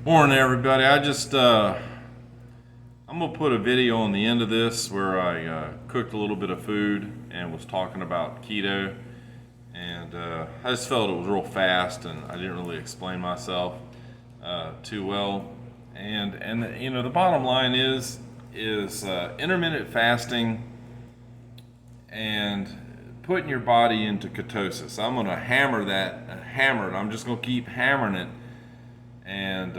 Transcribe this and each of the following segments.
Morning, everybody. I'm gonna put a video on the end of this where I cooked a little bit of food and was talking about keto, and I just felt it was real fast and I didn't really explain myself too well. And you know, the bottom line is intermittent fasting and putting your body into ketosis. I'm gonna hammer it. I'm just gonna keep hammering it. And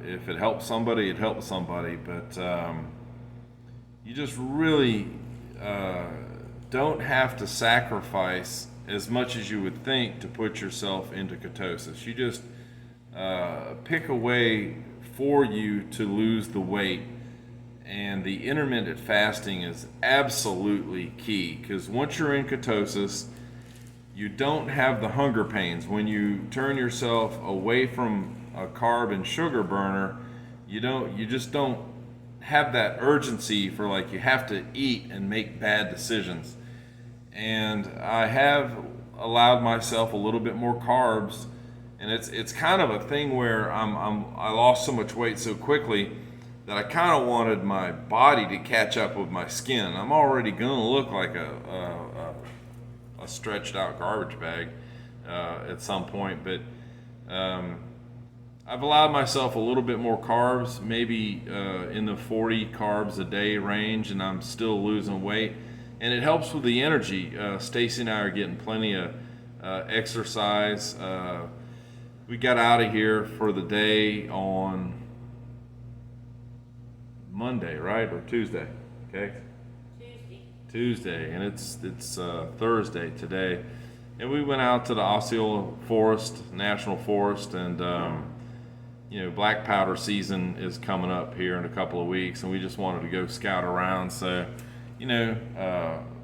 if it helps somebody, it helps somebody. But you just really don't have to sacrifice as much as you would think to put yourself into ketosis. You just pick a way for you to lose the weight. And the intermittent fasting is absolutely key, because once you're in ketosis, you don't have the hunger pains. When you turn yourself away from a carb and sugar burner, you just don't have that urgency for, like, you have to eat and make bad decisions. And I have allowed myself a little bit more carbs, and it's kind of a thing where I lost so much weight so quickly that I kind of wanted my body to catch up with my skin. I'm already gonna look like a stretched out garbage bag at some point, but I've allowed myself a little bit more carbs, maybe in the 40 carbs a day range, and I'm still losing weight. And it helps with the energy. Stacy and I are getting plenty of exercise. We got out of here for the day on Monday, right? Or Tuesday? Okay. Tuesday, and it's Thursday today. And we went out to the Osceola National Forest, and you know, black powder season is coming up here in a couple of weeks, and we just wanted to go scout around. So, you know,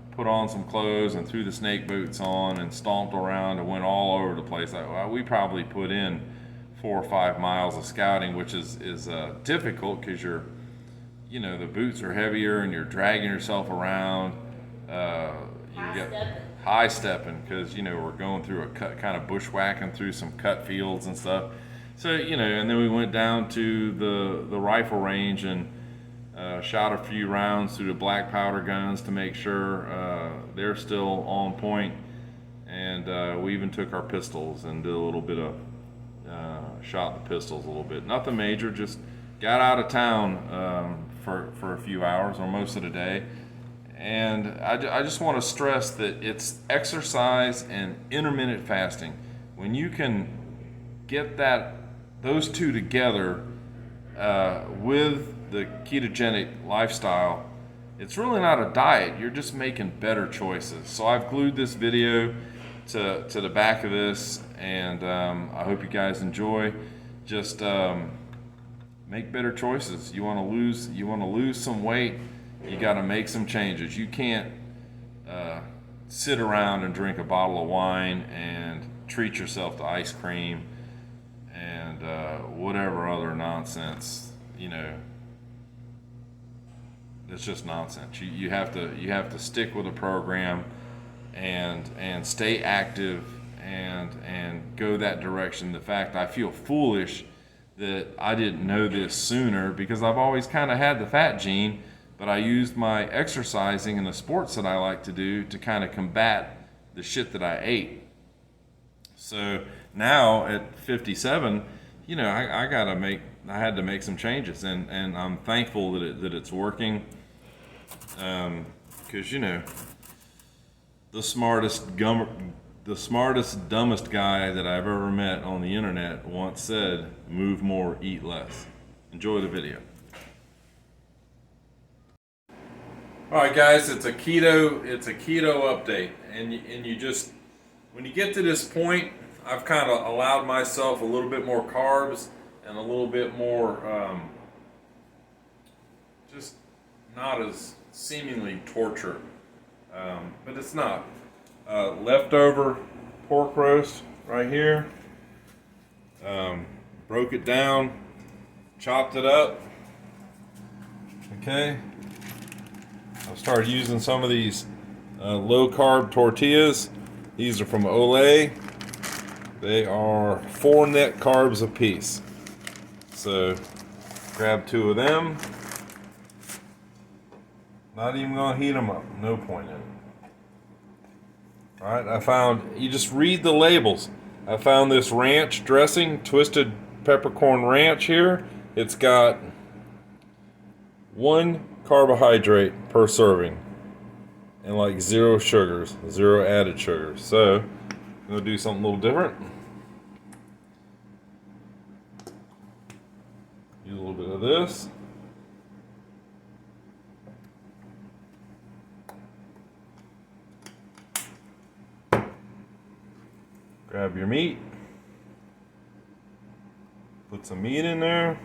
put on some clothes and threw the snake boots on and stomped around and went all over the place. We probably put in 4 or 5 miles of scouting, which is difficult because you know, the boots are heavier and you're dragging yourself around. You get high stepping because, you know, we're going through kind of bushwhacking through some cut fields and stuff. So, you know, and then we went down to the rifle range and shot a few rounds through the black powder guns to make sure they're still on point. And we even took our pistols and did a little bit of shot the pistols a little bit. Nothing major, just got out of town for a few hours or most of the day. And I just want to stress that it's exercise and intermittent fasting. When you can get those two together with the ketogenic lifestyle, it's really not a diet. You're just making better choices. So I've glued this video to the back of this, and I hope you guys enjoy. Just make better choices. You want to lose some weight, you got to make some changes. You can't sit around and drink a bottle of wine and treat yourself to ice cream and whatever other nonsense. You know, it's just nonsense. You have to stick with a program and stay active and go that direction. The fact I feel foolish that I didn't know this sooner, because I've always kind of had the fat gene, but I used my exercising and the sports that I like to do to kind of combat the shit that I ate. So now at 57, you know, I had to make some changes, and I'm thankful that it's working. Because, you know, the smartest, dumbest guy that I've ever met on the internet once said, "Move more, eat less." Enjoy the video. All right, guys, it's a keto update, and you just, when you get to this point, I've kind of allowed myself a little bit more carbs and a little bit more, just not as seemingly torture, but it's not. Leftover pork roast right here. Broke it down, chopped it up. Okay. I started using some of these low carb tortillas. These are from Olay. They are 4 net carbs a piece. So grab 2 of them. Not even gonna heat them up. No point in it. All right, I found, you just read the labels. I found this ranch dressing, twisted peppercorn ranch here. It's got 1 carbohydrate per serving and like 0 sugars, 0 added sugars. So I'm gonna do something a little different. Use a little bit of this. Grab your meat. Put some meat in there.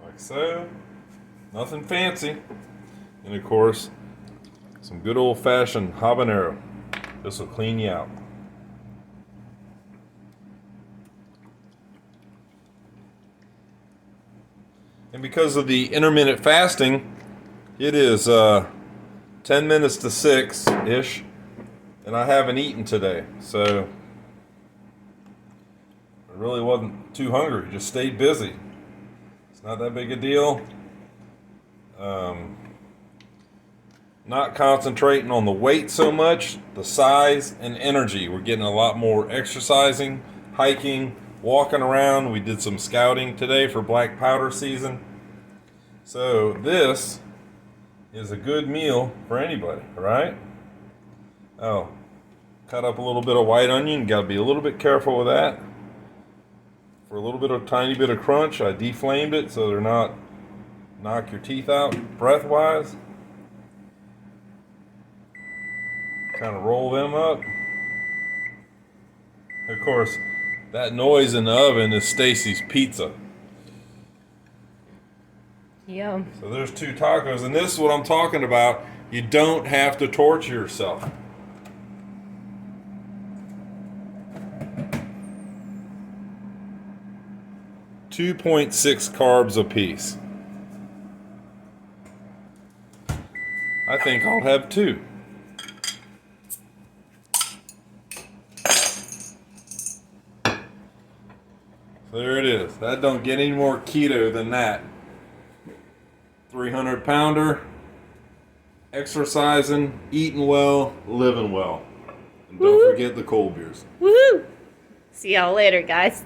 Like so. Nothing fancy. And of course, some good old-fashioned habanero. This will clean you out. And because of the intermittent fasting, it is 10 minutes to 6-ish, and I haven't eaten today, so I really wasn't too hungry, just stayed busy. It's not that big a deal. Not concentrating on the weight so much, the size and energy. We're getting a lot more exercising, hiking, walking around. We did some scouting today for black powder season. So this is a good meal for anybody, right? Oh, cut up a little bit of white onion. Got to be a little bit careful with that. For a little bit of tiny bit of crunch, I deflamed it so they're not knock your teeth out breath-wise. Kind of roll them up. Of course, that noise in the oven is Stacy's pizza. Yum. So there's 2 tacos, and this is what I'm talking about. You don't have to torture yourself. $2.6 carbs apiece. I think I'll have 2. There it is. That don't get any more keto than that. 300-pounder, exercising, eating well, living well. And don't forget the cold beers. Woohoo! See y'all later, guys.